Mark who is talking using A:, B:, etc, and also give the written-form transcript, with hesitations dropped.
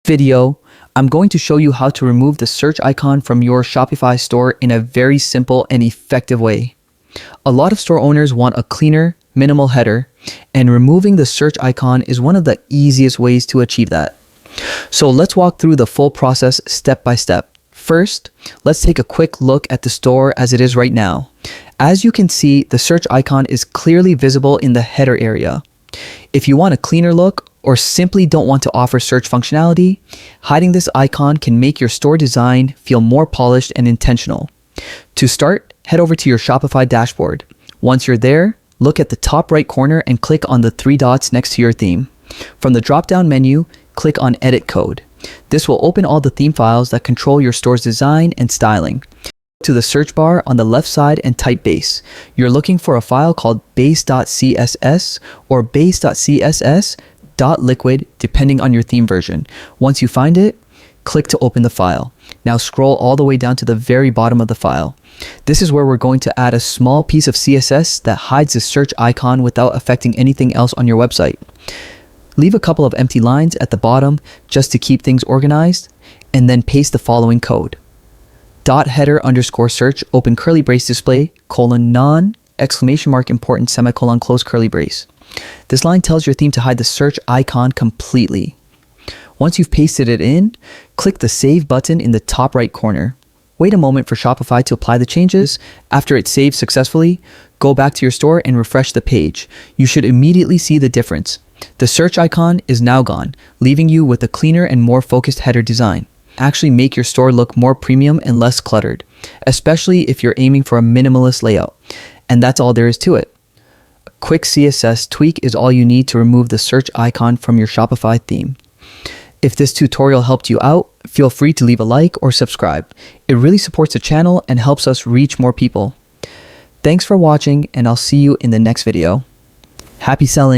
A: Video, I'm going to show you how to remove the search icon from your Shopify store in a very simple and effective way. A lot of store owners want a cleaner, minimal header, and removing the search icon is one of the easiest ways to achieve that. So let's walk through the full process step by step. First, let's take a quick look at the store as it is right now. As you can see, the search icon is clearly visible in the header area. If you want a cleaner look or simply don't want to offer search functionality, hiding this icon can make your store design feel more polished and intentional. To start, head over to your Shopify dashboard. Once you're there, look at the top right corner and click on the three dots next to your theme. From the drop-down menu, click on Edit Code. This will open all the theme files that control your store's design and styling. To the search bar on the left side and type base. You're looking for a file called base.css or base.css.liquid depending on your theme version. Once you find it, click to open the file. Now scroll all the way down to the very bottom of the file. This is where we're going to add a small piece of CSS that hides the search icon without affecting anything else on your website. Leave a couple of empty lines at the bottom just to keep things organized, and then paste the following code. .header_search open curly brace display :non !important semicolon close curly brace. This line tells your theme to hide the search icon completely. Once you've pasted it in, click the Save button in the top right corner. Wait a moment for Shopify to apply the changes. After it's saved successfully, go back to your store and refresh the page. You should immediately see the difference. The search icon is now gone, leaving you with a cleaner and more focused header design. Actually make your store look more premium and less cluttered, especially if you're aiming for a minimalist layout. And that's all there is to it. A quick CSS tweak is all you need to remove the search icon from your Shopify theme. If this tutorial helped you out, feel free to leave a like or subscribe. It really supports the channel and helps us reach more people. Thanks for watching, and I'll see you in the next video. Happy selling!